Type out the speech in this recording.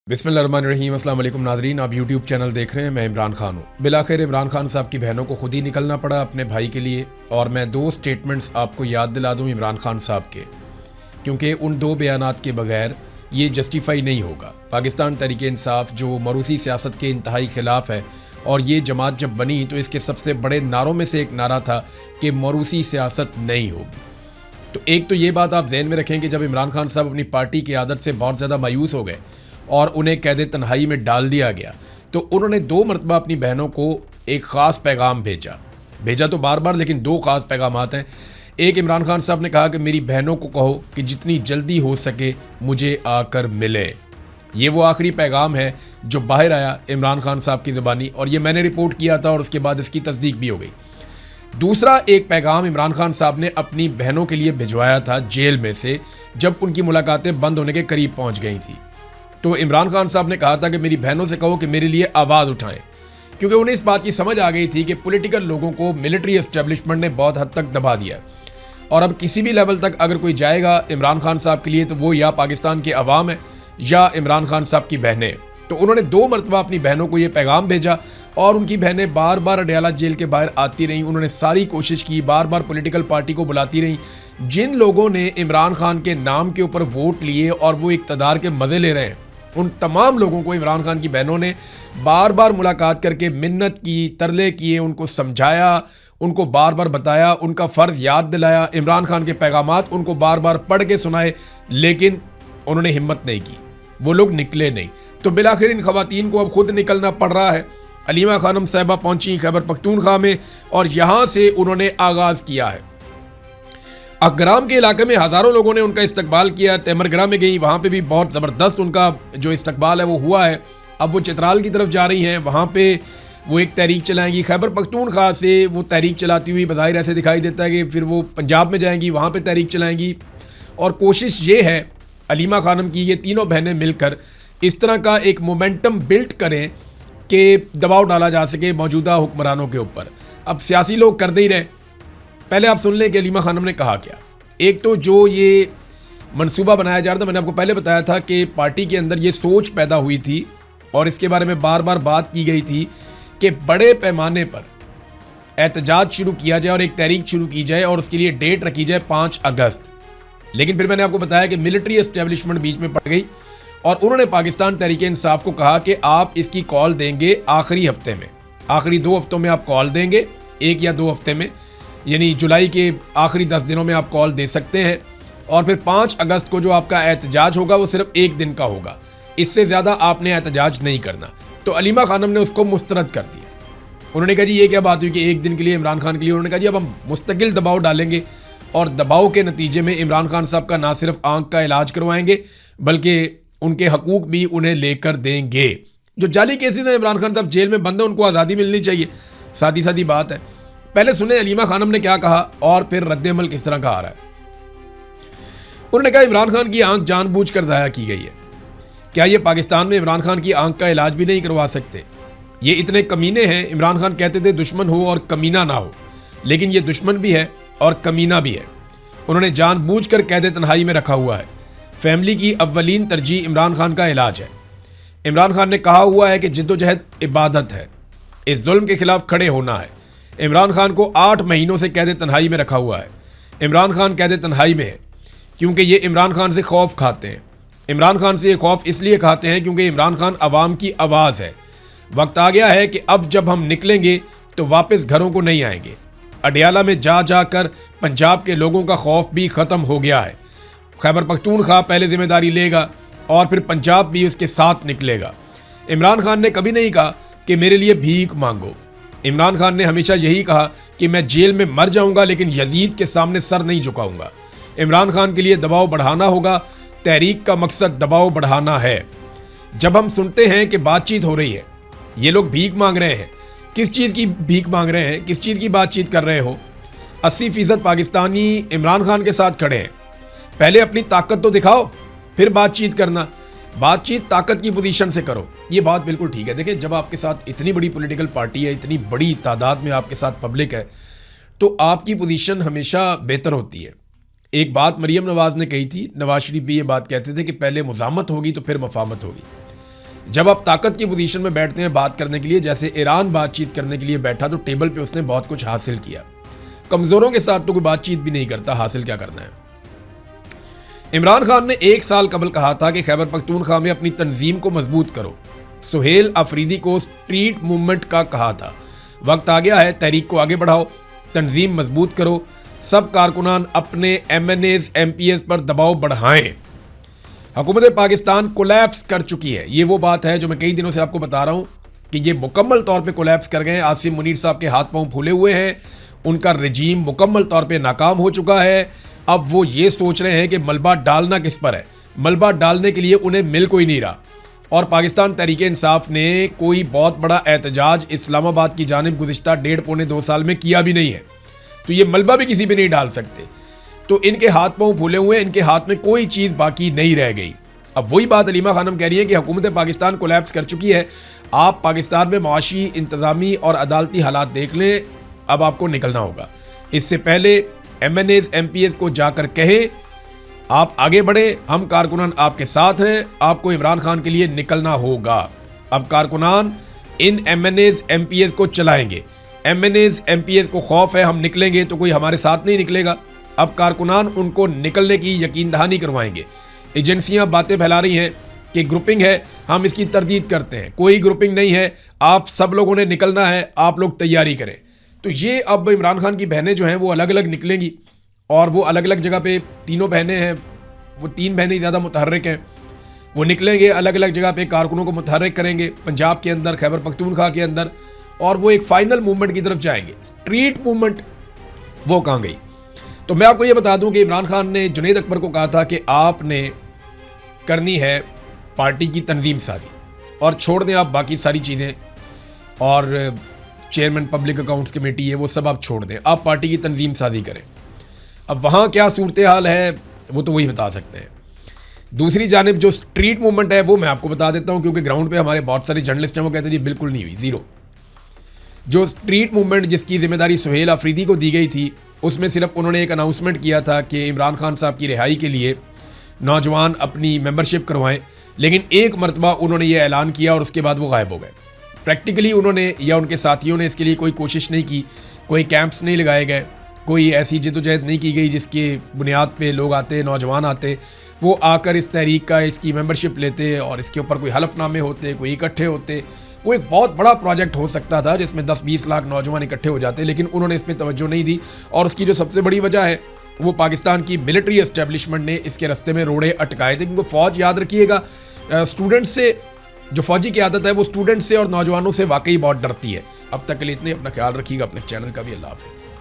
बिस्मिल्लाहिर्रहमानिर्रहीम। अस्सलाम वालेकुम नाज़रीन, आप यूट्यूब चैनल देख रहे हैं। मैं इमरान खान हूँ। बिलाखिर इमरान खान साहब की बहनों को खुद ही निकलना पड़ा अपने भाई के लिए। और मैं दो स्टेटमेंट्स आपको याद दिला दूँ इमरान खान साहब के, क्योंकि उन दो बयानात के बगैर ये जस्टिफाई नहीं होगा। पाकिस्तान तहरीक इंसाफ जो मरूसी सियासत के इंतहाई ख़िलाफ़ है, और ये जमात जब बनी तो इसके सबसे बड़े नारों में से एक नारा था कि मरूसी सियासत नहीं होगी। तो एक तो ये बात आप जहन में रखें कि जब इमरान खान साहब अपनी पार्टी की आदत से बहुत ज़्यादा मायूस हो गए और उन्हें कैद तन्हाई में डाल दिया गया, तो उन्होंने दो मरतबा अपनी बहनों को एक ख़ास पैगाम भेजा तो बार बार, लेकिन दो ख़ास पैगाम हैं। एक, इमरान खान साहब ने कहा कि मेरी बहनों को कहो कि जितनी जल्दी हो सके मुझे आकर मिले। ये वो आखिरी पैगाम है जो बाहर आया इमरान खान साहब की ज़बानी, और ये मैंने रिपोर्ट किया था और उसके बाद इसकी तस्दीक भी हो गई। दूसरा एक पैगाम इमरान खान साहब ने अपनी बहनों के लिए भिजवाया था जेल में से, जब उनकी मुलाकातें बंद होने के करीब पहुंच गई थी। तो इमरान खान साहब ने कहा था कि मेरी बहनों से कहो कि मेरे लिए आवाज़ उठाएं, क्योंकि उन्हें इस बात की समझ आ गई थी कि पॉलिटिकल लोगों को मिलिट्री एस्टेब्लिशमेंट ने बहुत हद तक दबा दिया, और अब किसी भी लेवल तक अगर कोई जाएगा इमरान खान साहब के लिए तो वो या पाकिस्तान के अवाम है या इमरान खान साहब की बहनें। तो उन्होंने दो मरतबा अपनी बहनों को ये पैगाम भेजा, और उनकी बहनें बार बार अडयाला जेल के बाहर आती रहीं। उन्होंने सारी कोशिश की, बार बार पॉलिटिकल पार्टी को बुलाती रहीं। जिन लोगों ने इमरान खान के नाम के ऊपर वोट लिए और वो इक़्तिदार के मज़े ले रहे हैं, उन तमाम लोगों को इमरान खान की बहनों ने बार बार मुलाकात करके मिन्नत की, तरले किए, उनको समझाया, उनको बार बार बताया, उनका फ़र्ज़ याद दिलाया, इमरान खान के पैगामात उनको बार बार पढ़ के सुनाए, लेकिन उन्होंने हिम्मत नहीं की, वो लोग निकले नहीं। तो बिलाखिर इन ख़वातीन को अब खुद निकलना पड़ रहा है। अलीमा खानम साहिबा पहुंची खैबर पख्तूनख्वा में, और यहाँ से उन्होंने आगाज़ किया है। अकराम के इलाके में हज़ारों लोगों ने उनका इस्तकबाल किया। तैमरगढ़ में गई, वहाँ पे भी बहुत ज़बरदस्त उनका जो इस्तकबाल है वो हुआ है। अब वो चित्राल की तरफ जा रही हैं, वहाँ पे वो एक तहरीक चलाएंगी। खैबर पख्तूनख्वा से वो तहरीक चलाती हुई बज़ाहिर ऐसे दिखाई देता है कि फिर वो पंजाब में जाएंगी, वहाँ पर तहरीक चलाएंगी। और कोशिश ये है अलीमा खानम की, ये तीनों बहनें मिलकर इस तरह का एक मोमेंटम बिल्ड करें कि दबाव डाला जा सके मौजूदा हुक्मरानों के ऊपर। अब सियासी लोग कर नहीं रहे। पहले आप सुन लें कि अलीमा खानम ने कहा क्या। एक तो जो ये मंसूबा बनाया जा रहा था, मैंने आपको पहले बताया था कि पार्टी के अंदर ये सोच पैदा हुई थी और इसके बारे में बार बार बात की गई थी कि बड़े पैमाने पर एहतजाज शुरू किया जाए और एक तहरीक शुरू की जाए, और उसके लिए डेट रखी जाए 5 अगस्त। लेकिन फिर मैंने आपको बताया कि मिलिट्री एस्टेब्लिशमेंट बीच में पड़ गई, और उन्होंने पाकिस्तान तहरीक इंसाफ को कहा कि आप इसकी कॉल देंगे आखिरी हफ्ते में, आखिरी 2 हफ्तों में आप कॉल देंगे, 1 या 2 हफ्ते में, यानी जुलाई के आखिरी 10 दिनों में आप कॉल दे सकते हैं। और फिर 5 अगस्त को जो आपका एहतजाज होगा वो सिर्फ 1 दिन का होगा, इससे ज़्यादा आपने एहतजाज नहीं करना। तो अलीमा खानम ने उसको मुस्तरद कर दिया। उन्होंने कहा जी ये क्या बात हुई कि 1 दिन के लिए इमरान खान के लिए। उन्होंने कहा जी अब हम मुस्तकिल दबाव डालेंगे, और दबाव के नतीजे में इमरान खान साहब का ना सिर्फ आंख का इलाज करवाएंगे बल्कि उनके हकूक भी उन्हें लेकर देंगे। जो जाली केसेस हैं, इमरान खान साहब जेल में बंद है, उनको आज़ादी मिलनी चाहिए, सादी सादी बात है। पहले सुने अलीमा खानम ने क्या कहा और फिर रद्द-ए-अमल किस तरह का आ रहा है। उन्होंने कहा इमरान खान की आंख जानबूझकर ज़ाया की गई है। क्या ये पाकिस्तान में इमरान खान की आंख का इलाज भी नहीं करवा सकते? ये इतने कमीने हैं। इमरान खान कहते थे दुश्मन हो और कमीना ना हो, लेकिन ये दुश्मन भी है और कमीना भी है। उन्होंने जानबूझकर कैद तन्हाई में रखा हुआ है। फैमिली की अव्वलीन तरजीह इमरान खान का इलाज है। इमरान खान ने कहा हुआ है कि जिद्दोजहद इबादत है, इस जुल्म के खिलाफ खड़े होना है। इमरान खान को 8 महीनों से कैद तन्हाई में रखा हुआ है। इमरान खान कैद तन्हाई में है क्योंकि ये इमरान खान से खौफ खाते हैं। इमरान खान से ये खौफ इसलिए खाते हैं क्योंकि इमरान खान अवाम की आवाज़ है। वक्त आ गया है कि अब जब हम निकलेंगे तो वापस घरों को नहीं आएंगे। अडयाला में जा जाकर पंजाब के लोगों का खौफ भी ख़त्म हो गया है। खैबर पख्तूनख्वा पहले जिम्मेदारी लेगा और फिर पंजाब भी उसके साथ निकलेगा। इमरान खान ने कभी नहीं कहा कि मेरे लिए भीख मांगो। इमरान खान ने हमेशा यही कहा कि मैं जेल में मर जाऊंगा लेकिन यजीद के सामने सर नहीं झुकाऊंगा। इमरान खान के लिए दबाव बढ़ाना होगा। तहरीक का मकसद दबाव बढ़ाना है। जब हम सुनते हैं कि बातचीत हो रही है, ये लोग भीख मांग रहे हैं, किस चीज़ की भीख मांग रहे हैं, किस चीज़ की बातचीत कर रहे हो? 80% पाकिस्तानी इमरान खान के साथ खड़े हैं। पहले अपनी ताकत तो दिखाओ, फिर बातचीत करना। बातचीत ताकत की पोजीशन से करो, ये बात बिल्कुल ठीक है। देखिए, जब आपके साथ इतनी बड़ी पॉलिटिकल पार्टी है, इतनी बड़ी तादाद में आपके साथ पब्लिक है, तो आपकी पोजीशन हमेशा बेहतर होती है। एक बात मरीम नवाज़ ने कही थी, नवाज शरीफ भी ये बात कहते थे कि पहले मुज़ामत होगी तो फिर मफामत होगी। जब आप ताकत की पोजीशन में बैठते हैं बात करने के लिए, जैसे ईरान बातचीत करने के लिए बैठा तो टेबल पे उसने बहुत कुछ हासिल किया। कमजोरों के साथ तो कोई बातचीत भी नहीं करता, हासिल क्या करना है। इमरान खान ने 1 साल कबल कहा था कि खैबर पख्तूनख्वा में अपनी तंजीम को मजबूत करो। सुहेल अफरीदी को स्ट्रीट मूवमेंट का कहा था। वक्त आ गया है, तहरीक को आगे बढ़ाओ, तंजीम मजबूत करो, सब कारकुनान अपने MNAs MPs पर दबाव बढ़ाएं। हुकूमत पाकिस्तान कोलैप्स कर चुकी है। ये वो बात है जो मैं कई दिनों से आपको बता रहा हूं कि ये मुकम्मल तौर पे कोलैप्स कर गए। आसिम मुनीर साहब के हाथ पांव फूले हुए हैं, उनका रजीम मुकम्मल तौर पे नाकाम हो चुका है। अब वो ये सोच रहे हैं कि मलबा डालना किस पर है। मलबा डालने के लिए उन्हें मिल कोई नहीं रहा। और पाकिस्तान तहरीक इंसाफ ने कोई बहुत बड़ा एहतजाज इस्लामाबाद की जानिब गुज़िश्ता 1.5-2 साल में किया भी नहीं है, तो ये मलबा भी किसी पे नहीं डाल सकते। तो इनके हाथ पांव फूले हुए, इनके हाथ में कोई चीज़ बाकी नहीं रह गई। अब वही बात अलीमा खानम कह रही है कि हुकूमत पाकिस्तान कोलैप्स कर चुकी है। आप पाकिस्तान में माशी, इंतज़ामी और अदालती हालात देख लें, अब आपको निकलना होगा। इससे पहले MNAs MPs को जाकर कहें आप आगे बढ़े, हम कारकुनान आपके साथ हैं, आपको इमरान खान के लिए निकलना होगा। अब कारकुनान इन MNAs MPs को चलाएंगे। MNAs MPs को खौफ है हम निकलेंगे तो कोई हमारे साथ नहीं निकलेगा। अब कारकुनान उनको निकलने की यकीन दहानी करवाएंगे। एजेंसियां बातें फैला रही हैं कि ग्रुपिंग है, हम इसकी तरदीद करते हैं। कोई ग्रुपिंग नहीं है, आप सब लोगों ने निकलना है, आप लोग तैयारी करें। तो ये अब इमरान खान की बहनें जो हैं वो अलग अलग निकलेंगी और वो अलग अलग जगह पे, तीनों बहनें हैं, वो 3 बहनें ज़्यादा मुतहर्रिक हैं, वो निकलेंगे अलग अलग जगह पे, कारकुनों को मुतहर्रिक करेंगे पंजाब के अंदर, खैबर पख्तूनख्वा के अंदर, और वो एक फाइनल मूवमेंट की तरफ जाएंगे। स्ट्रीट मूवमेंट वो कहाँ गई? तो मैं आपको ये बता दूं कि इमरान खान ने जुनैद अकबर को कहा था कि आपने करनी है पार्टी की तंजीम साजी और छोड़ दें आप बाकी सारी चीज़ें, और चेयरमैन पब्लिक अकाउंट्स कमेटी है वो सब आप छोड़ दें, आप पार्टी की तंजीम साजी करें। अब वहाँ क्या सूरत हाल है वो तो वही बता सकते हैं। दूसरी जानिब जो स्ट्रीट मूवमेंट है वो मैं आपको बता देता हूँ, क्योंकि ग्राउंड पे हमारे बहुत सारे जर्नलिस्ट हैं वो कहते हैं जी बिल्कुल नहीं हुई, ज़ीरो। जो स्ट्रीट मूवमेंट जिसकी जिम्मेदारी सुहेल अफरीदी को दी गई थी, उसमें सिर्फ उन्होंने एक अनाउंसमेंट किया था कि इमरान खान साहब की रिहाई के लिए नौजवान अपनी मेंबरशिप करवाएं, लेकिन एक मरतबा उन्होंने ये ऐलान किया और उसके बाद वो गायब हो गए। प्रैक्टिकली उन्होंने या उनके साथियों ने इसके लिए कोई कोशिश नहीं की, कोई कैंप्स नहीं लगाए गए, कोई ऐसी जद्दोजहद नहीं की गई जिसकी बुनियाद पे लोग आते, नौजवान आते, वो आकर इस तहरीक का, इसकी मेंबरशिप लेते और इसके ऊपर कोई हलफनामे होते, कोई इकट्ठे होते। वो एक बहुत बड़ा प्रोजेक्ट हो सकता था जिसमें 10-20 लाख नौजवान इकट्ठे हो जाते, लेकिन उन्होंने इस पर तवज्जो नहीं दी। और उसकी जो सबसे बड़ी वजह है वो पाकिस्तान की मिलिट्री एस्टेब्लिशमेंट ने इसके रास्ते में रोड़े अटकाए थे, क्योंकि फ़ौज, याद रखिएगा, स्टूडेंट से, जो फौजी की आदत है वो स्टूडेंट से और नौजवानों से वाकई बहुत डरती है। अब तक के लिए इतने, अपना ख्याल रखिएगा, अपने चैनल का भी। अल्लाह हाफ़िज़।